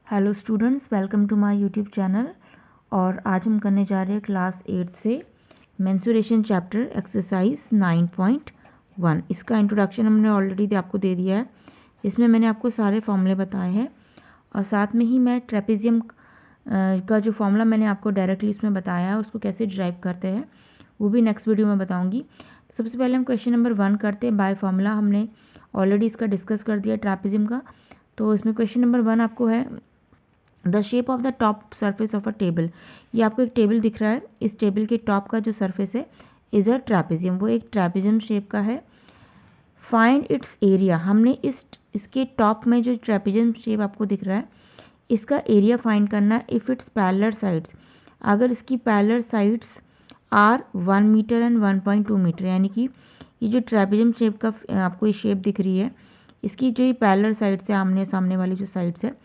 Hello students, welcome to my YouTube channel. और आज हम करने जा रहे हैं क्लास 8 से मेंसुरेशन चैप्टर एक्सरसाइज 9.1। इसका इंट्रोडक्शन हमने ऑलरेडी आपको दे दिया है। इसमें मैंने आपको सारे फॉर्मूले बताए हैं और साथ में ही मैं ट्रेपेजियम का जो फॉर्मूला मैंने आपको डायरेक्टली उसमें बताया है उसको कैसे ड्राइव करते हैं वो भी नेक्स्ट वीडियो में बताऊँगी। सबसे पहले हम क्वेश्चन नंबर 1 करते हैं। बाय फॉर्मूला हमने ऑलरेडी इसका डिस्कस कर दिया ट्रेपेजियम का। तो इसमें क्वेश्चन नंबर 1 आपको है the shape of the top surface of a table. ये आपको एक टेबल दिख रहा है, इस टेबल के टॉप का जो सरफेस है इज अ ट्रेपेजियम, वो एक ट्रेपेजियम शेप का है। फाइंड इट्स एरिया, हमने इसके टॉप में जो ट्रेपेजियम शेप आपको दिख रहा है इसका एरिया फाइंड करना है। इफ़ इट्स पैरेलल साइड्स, अगर इसकी parallel sides are 1 metre and 1.2 metre, यानी कि ये जो ट्रेपेजियम शेप का आपको ये शेप दिख रही है इसकी जो ये पैरेलल साइड्स है, आमने सामने वाली जो साइड्स है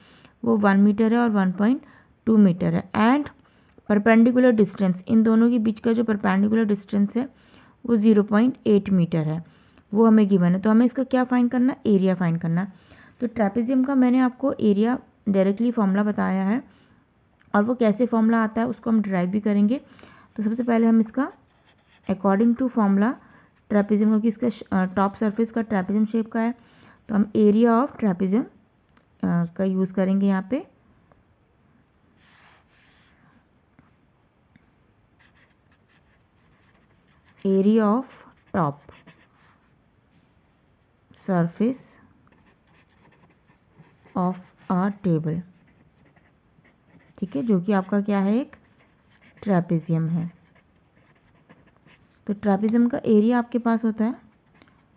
वो 1 मीटर है और 1.2 मीटर है। एंड परपेंडिकुलर डिस्टेंस, इन दोनों के बीच का जो परपेंडिकुलर डिस्टेंस है वो 0.8 मीटर है, वो हमें गिवन है। तो हमें इसका क्या फाइंड करना, एरिया फाइंड करना। तो ट्रेपेजियम का मैंने आपको एरिया डायरेक्टली फॉर्मूला बताया है और वो कैसे फॉर्मूला आता है उसको हम ड्राइव भी करेंगे। तो सबसे पहले हम इसका अकॉर्डिंग टू फॉर्मूला ट्रेपेजियम, क्योंकि इसका टॉप सरफेस का ट्रेपेजियम शेप का है तो हम एरिया ऑफ ट्रेपेजियम का यूज़ करेंगे यहाँ पे। Area of top surface of a table, ठीक है, जो कि आपका क्या है, एक ट्रेपेजियम है। तो ट्रेपेजियम का एरिया आपके पास होता है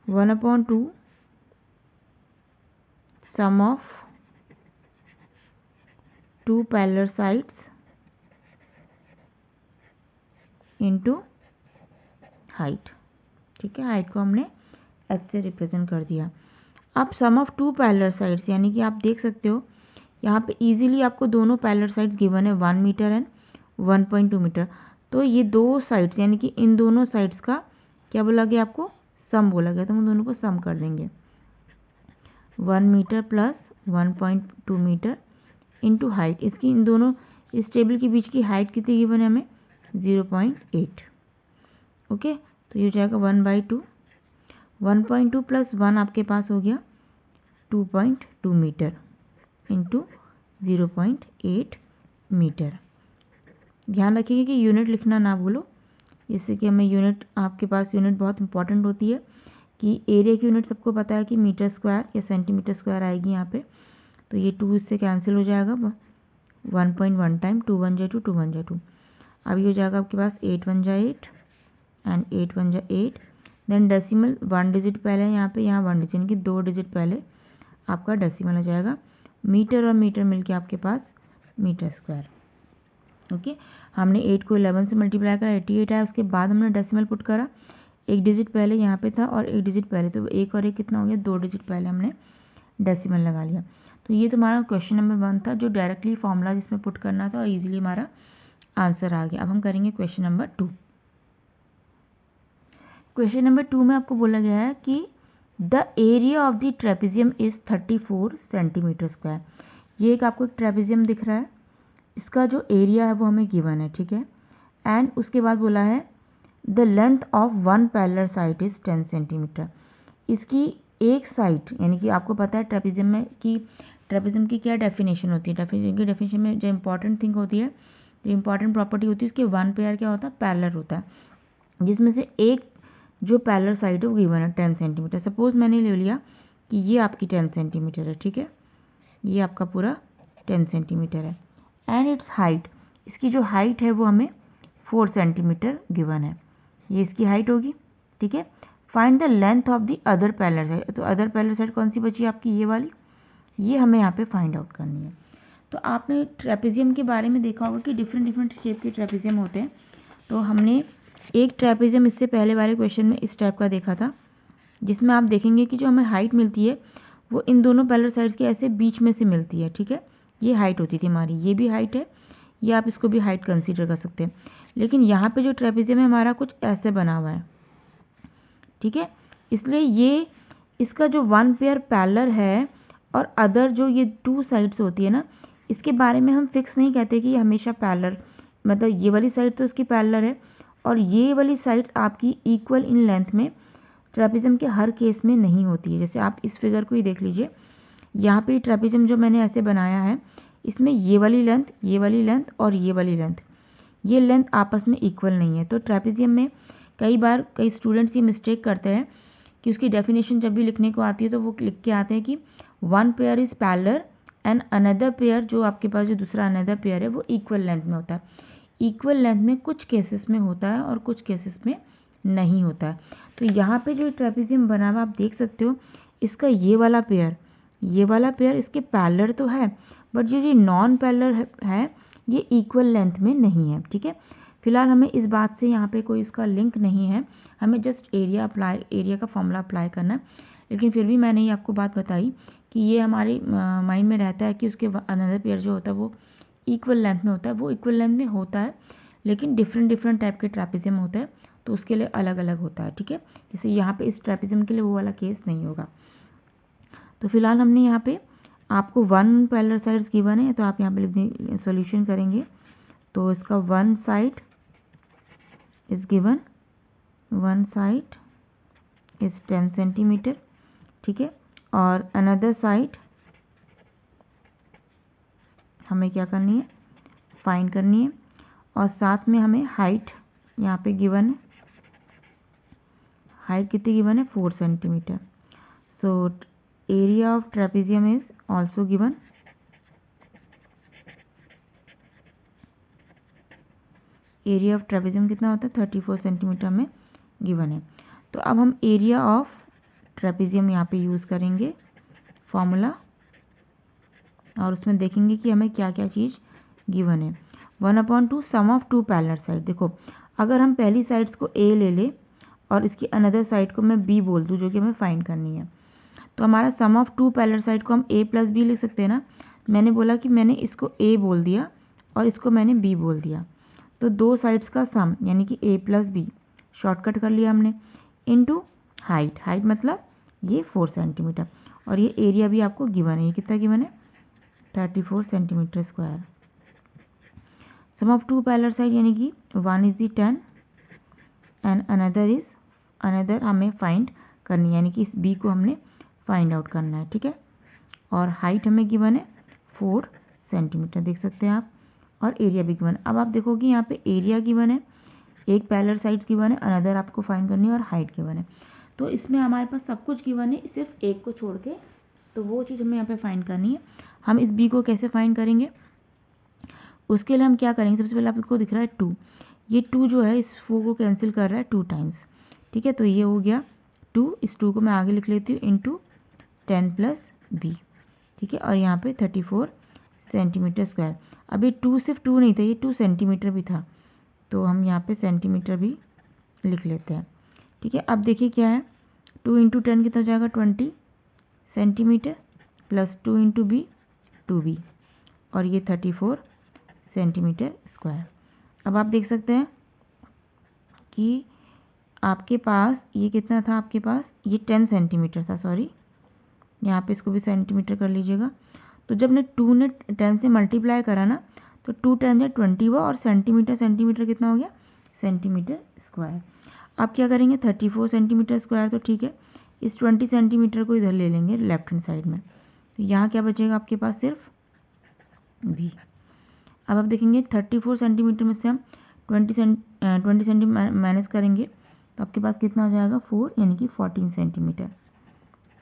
1/2 sum of 2 parallel sides into height, ठीक है। हाइट को हमने h से रिप्रेजेंट कर दिया। अब सम ऑफ 2 पैरेलल साइड्स, यानी कि आप देख सकते हो यहाँ पे इजीली आपको दोनों पैरेलल साइड्स गिवन है 1 मीटर एंड 1.2 मीटर। तो ये दो साइड्स यानी कि इन दोनों साइड्स का क्या बोला गया, आपको सम बोला गया, तो हम दोनों को सम कर देंगे। 1 metre plus 1.2 metre into height, इसकी इन दोनों इस टेबल के बीच की हाइट कितनी गिवन है हमें, 0.8। ओके, तो ये हो जाएगा 1/2, 1.2 प्लस 1 आपके पास हो गया 2.2 मीटर इंटू 0.8 मीटर। ध्यान रखिए कि यूनिट लिखना ना भूलो, जिससे कि हमें यूनिट, आपके पास यूनिट बहुत इंपॉर्टेंट होती है कि एरिया की यूनिट सबको पता है कि मीटर स्क्वायर या सेंटीमीटर स्क्वायर आएगी यहाँ पे। तो ये 2 इससे कैंसिल हो जाएगा, 1.1 टाइम 2 1 जा 2 2 1 जा 2। अब ये हो जाएगा आपके पास 8 1 जा 8 एंड 8 1 जा 8। देन डेसिमल 1 डिजिट पहले यहाँ पे, यहाँ 1 डिजिट यानी कि 2 डिजिट पहले आपका डेसिमल हो जाएगा। मीटर और मीटर मिलके आपके पास मीटर स्क्वायर। ओके, हमने 8 को 11 से मल्टीप्लाई करा, 88 आया। उसके बाद हमने डेसिमल पुट करा, एक डिजिट पहले यहाँ पे था और एक डिजिट पहले, तो एक और एक कितना हो गया, 2 डिजिट पहले हमने डेसिमल लगा लिया। तो ये तुम्हारा क्वेश्चन नंबर 1 था जो डायरेक्टली फॉर्मूला जिसमें पुट करना था और ईजिली हमारा आंसर आ गया। अब हम करेंगे क्वेश्चन नंबर 2। क्वेश्चन नंबर 2 में आपको बोला गया है कि the area of the trapezium is 34 centimetre square. ये एक आपको एक ट्रेपेजियम दिख रहा है, इसका जो एरिया है वो हमें गिवन है, ठीक है। एंड उसके बाद बोला है the length of 1 parallel side is 10 centimetre. इसकी एक साइड, यानी कि आपको पता है ट्रेपेजियम में कि ट्रेपेजियम की क्या डेफिनेशन होती है। ट्रेपेजियम की डेफिनेशन में जो इंपॉर्टेंट थिंग होती है, जो इंपॉर्टेंट प्रॉपर्टी होती है, उसके 1 पेयर क्या होता है, पैरेलल होता है, जिसमें से एक जो पैरेलल साइड है वो गिवन है 10 सेंटीमीटर। सपोज मैंने ले लिया कि ये आपकी 10 सेंटीमीटर है, ठीक है, ये आपका पूरा 10 सेंटीमीटर है। एंड इट्स हाइट, इसकी जो हाइट है वो हमें 4 सेंटीमीटर गिवन है, ये इसकी हाइट होगी, ठीक है। Find the length of the other parallel side, तो अदर पैरेलल साइड कौन सी बची आपकी, ये वाली, ये हमें यहाँ पे फाइंड आउट करनी है। तो आपने ट्रेपेजियम के बारे में देखा होगा कि डिफरेंट डिफरेंट शेप के ट्रेपेजियम होते हैं। तो हमने एक ट्रेपेजियम इससे पहले वाले क्वेश्चन में इस टाइप का देखा था, जिसमें आप देखेंगे कि जो हमें हाइट मिलती है वो इन दोनों पैरेलल साइड्स के ऐसे बीच में से मिलती है, ठीक है। ये हाइट होती थी हमारी, ये भी हाइट है, ये आप इसको भी हाइट कंसीडर कर सकते हैं। लेकिन यहाँ पे जो ट्रेपेजियम है हमारा कुछ ऐसे बना हुआ है, ठीक है, इसलिए ये इसका जो 1 पेयर पैरेलल है और अदर जो ये 2 साइड्स होती है ना, इसके बारे में हम फिक्स नहीं कहते कि ये हमेशा पैरेलल, मतलब ये वाली साइड तो इसकी पैरेलल है और ये वाली साइड्स आपकी इक्वल इन लेंथ में ट्रेपेजियम के हर केस में नहीं होती है। जैसे आप इस फिगर को ही देख लीजिए, यहाँ पे ट्रेपेजियम जो मैंने ऐसे बनाया है, इसमें ये वाली लेंथ और ये वाली लेंथ, ये लेंथ आपस में इक्वल नहीं है। तो ट्रेपेजियम में कई बार कई स्टूडेंट्स ये मिस्टेक करते हैं कि उसकी डेफिनेशन जब भी लिखने को आती है तो वो लिख के आते हैं कि one pair is parallel and another pair, जो आपके पास जो दूसरा अनदर पेयर है वो इक्वल लेंथ में होता है। इक्वल लेंथ में कुछ केसेस में होता है और कुछ केसेस में नहीं होता है। तो यहाँ पे जो ट्रेपेजियम बना हुआ आप देख सकते हो, इसका ये वाला पेयर इसके पैरेलल तो है, बट जो ये नॉन पैरेलल है ये इक्वल लेंथ में नहीं है। ठीक है, फिलहाल हमें इस बात से यहाँ पे कोई इसका लिंक नहीं है, हमें जस्ट एरिया का फॉर्मूला अप्लाई करना है। लेकिन फिर भी मैंने ये आपको बात बताई कि ये हमारे माइंड में रहता है कि उसके अनदर पेयर जो होता है वो इक्वल लेंथ में होता है। वो इक्वल लेंथ में होता है लेकिन डिफरेंट टाइप के ट्रेपेजियम होता है, तो उसके लिए अलग अलग होता है। ठीक है, जैसे यहाँ पे इस ट्रेपेजियम के लिए वो वाला केस नहीं होगा। तो फिलहाल हमने यहाँ पे आपको वन पैरेलल साइड्स गिवन है, तो आप यहाँ पे लिख दें, सॉल्यूशन करेंगे तो इसका one side is given, one side is 10 centimetre. ठीक है, और अनदर साइड हमें क्या करनी है, फाइंड करनी है, और साथ में हमें हाइट यहाँ पे गिवन है, हाइट कितनी गिवन है, 4 centimetre. So area of trapezium is also given, area of trapezium कितना होता है, 34 सेंटीमीटर में गिवन है। तो अब हम एरिया ऑफ ट्रेपेजियम यहाँ पे यूज़ करेंगे फॉर्मूला, और उसमें देखेंगे कि हमें क्या क्या चीज़ गिवन है। 1/2 sum of two parallel side. देखो, अगर हम पहली साइड्स को ए ले ले और इसकी अनदर साइड को मैं बी बोल दूँ, जो कि हमें फाइंड करनी है, तो हमारा सम ऑफ टू पैरेलल साइड को हम a प्लस बी लिख सकते हैं ना। मैंने बोला कि मैंने इसको a बोल दिया और इसको मैंने b बोल दिया, तो दो साइड्स का सम यानी कि a प्लस बी शॉर्टकट कर लिया हमने, इनटू हाइट, हाइट मतलब ये 4 सेंटीमीटर, और ये एरिया भी आपको गिवन है, ये कितना गिवन है, 34 centimetre square. Sum of two parallel side यानी कि one is the 10 and another हमें फाइंड करनी है, यानी कि इस b को हमने फाइंड आउट करना है। ठीक है, और हाइट हमें गिवन है 4 सेंटीमीटर, देख सकते हैं आप, और एरिया भी गिवन। अब आप देखोगे यहाँ पे एरिया गिवन है, एक पैरेलल साइड्स गिवन है, अनदर आपको फाइंड करनी है, और हाइट गिवन है। तो इसमें हमारे पास सब कुछ गिवन है सिर्फ एक को छोड़ के, तो वो चीज़ हमें यहाँ पे फाइंड करनी है। हम इस बी को कैसे फाइंड करेंगे, उसके लिए हम क्या करेंगे, सबसे पहले आपको दिख रहा है 2, ये 2 जो है इस 4 को कैंसिल कर रहा है 2 टाइम्स। ठीक है, तो ये हो गया 2, इस 2 को मैं आगे लिख लेती हूँ इंटू 10 प्लस बी। ठीक है, और यहाँ पे 34 सेंटीमीटर स्क्वायर। अभी 2 सिर्फ 2 नहीं था, ये 2 सेंटीमीटर भी था, तो हम यहाँ पे सेंटीमीटर भी लिख लेते हैं। ठीक है, अब देखिए क्या है, 2 इंटू 10 कितना हो जाएगा, 20 centimetre, plus 2 into B 2b, और ये 34 सेंटीमीटर स्क्वायर। अब आप देख सकते हैं कि आपके पास ये कितना था, आपके पास ये 10 सेंटीमीटर था, सॉरी, यहाँ पे इसको भी सेंटीमीटर कर लीजिएगा। तो जब ने 2 ने 10 से मल्टीप्लाई करा ना, तो 2 10 20 हुआ, और सेंटीमीटर कितना हो गया, सेंटीमीटर स्क्वायर। आप क्या करेंगे, 34 सेंटीमीटर स्क्वायर, तो ठीक है, इस 20 सेंटीमीटर को इधर ले लेंगे लेफ्ट हैंड साइड में, तो यहाँ क्या बचेगा आपके पास, सिर्फ भी। अब आप देखेंगे 34 सेंटीमीटर में से हम 20 सेंटीमीटर माइनस करेंगे, तो आपके पास कितना हो जाएगा, 4, यानी कि 14 सेंटीमीटर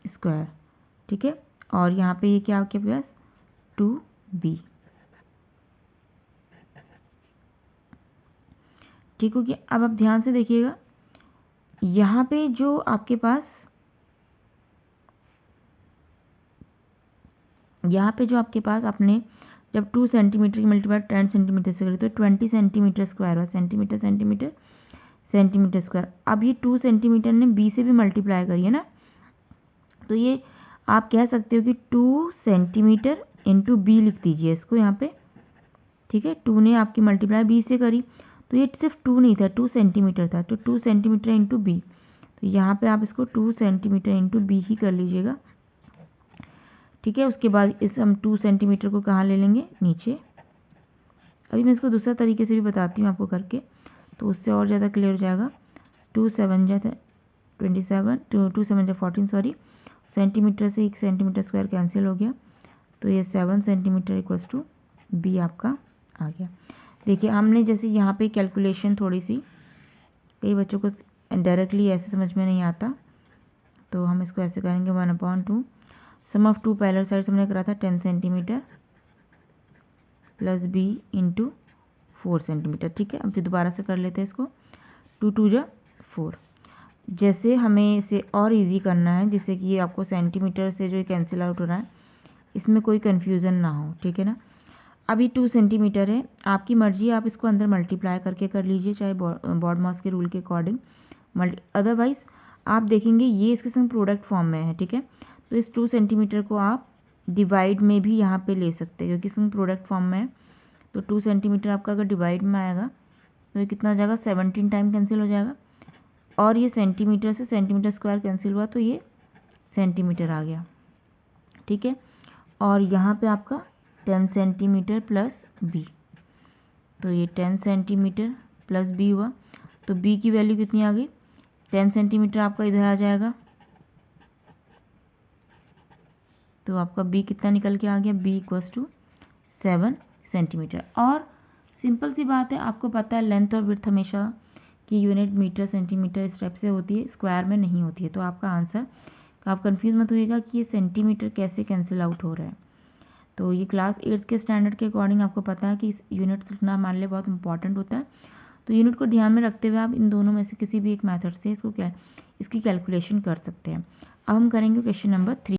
स्क्वायर। ठीक है, और यहाँ पे ये क्या आपके पास 2b। ठीक हो गया। अब आप ध्यान से देखिएगा, यहाँ पे जो आपके पास आपने जब 2 सेंटीमीटर की मल्टीप्लाई 10 सेंटीमीटर से करी तो 20 सेंटीमीटर स्क्वायर हुआ, सेंटीमीटर स्क्वायर। अब ये 2 सेंटीमीटर ने b से भी मल्टीप्लाई करी है ना, तो ये आप कह सकते हो कि 2 सेंटीमीटर इंटू बी लिख दीजिए इसको यहाँ पे। ठीक है, 2 ने आपकी मल्टीप्लाई बी से करी, तो ये सिर्फ 2 नहीं था, 2 सेंटीमीटर था, तो 2 सेंटीमीटर इंटू बी, तो यहाँ पे आप इसको 2 सेंटीमीटर इंटू बी ही कर लीजिएगा। ठीक है। उसके बाद इस हम 2 सेंटीमीटर को कहाँ ले लेंगे, नीचे। अभी मैं इसको दूसरा तरीके से भी बताती हूँ आपको करके, तो उससे और ज़्यादा क्लियर हो जाएगा। 2 7 जा 27, 2 7 जा 14 सॉरी, सेंटीमीटर से 1 सेंटीमीटर स्क्वायर कैंसिल हो गया, तो ये 7 सेंटीमीटर इक्वल्स टू बी आपका आ गया। देखिए हमने जैसे यहाँ पे कैलकुलेशन थोड़ी सी, कई बच्चों को डायरेक्टली ऐसे समझ में नहीं आता, तो हम इसको ऐसे करेंगे 1/2 सम ऑफ 2 पैरेलल साइड्स हमने करा था 10 centimetre plus B into 4 centimetre. ठीक है, अब फिर दोबारा से कर लेते हैं इसको, 2 2 जा 4। जैसे हमें इसे और इजी करना है, जिससे कि ये आपको सेंटीमीटर से जो कैंसिल आउट हो रहा है इसमें कोई कन्फ्यूज़न ना हो, ठीक है ना। अभी 2 सेंटीमीटर है, आपकी मर्जी, आप इसको अंदर मल्टीप्लाई करके कर लीजिए, चाहे बॉडमॉस के रूल के अकॉर्डिंग अदरवाइज आप देखेंगे ये इसके संग प्रोडक्ट फॉर्म में है, ठीक है। तो इस 2 सेंटीमीटर को आप डिवाइड में भी यहाँ पे ले सकते हैं, क्योंकि इसमें प्रोडक्ट फॉर्म में है। तो 2 सेंटीमीटर आपका अगर डिवाइड में आएगा तो ये कितना हो जाएगा, 17 टाइम कैंसिल हो जाएगा, और ये सेंटीमीटर से सेंटीमीटर स्क्वायर कैंसिल हुआ तो ये सेंटीमीटर आ गया, ठीक है। और यहाँ पे आपका 10 सेंटीमीटर प्लस बी, तो ये 10 सेंटीमीटर प्लस बी हुआ, तो बी की वैल्यू कितनी आ गई, 10 सेंटीमीटर आपका इधर आ जाएगा, तो आपका बी कितना निकल के आ गया, बी इक्वल्स टू 7 सेंटीमीटर। और सिंपल सी बात है, आपको पता है लेंथ और विड्थ हमेशा की यूनिट मीटर सेंटीमीटर इस टाइप से होती है, स्क्वायर में नहीं होती है। तो आपका आंसर, आप कंफ्यूज मत होइएगा कि ये सेंटीमीटर कैसे कैंसिल आउट हो रहा है। तो ये क्लास 8th के स्टैंडर्ड के अकॉर्डिंग आपको पता है कि इस यूनिट्स लिखना हमारे लिए बहुत इंपॉर्टेंट होता है। तो यूनिट को ध्यान में रखते हुए आप इन दोनों में से किसी भी एक मेथड से इसकी कैलकुलेशन कर सकते हैं। अब हम करेंगे क्वेश्चन नंबर 3।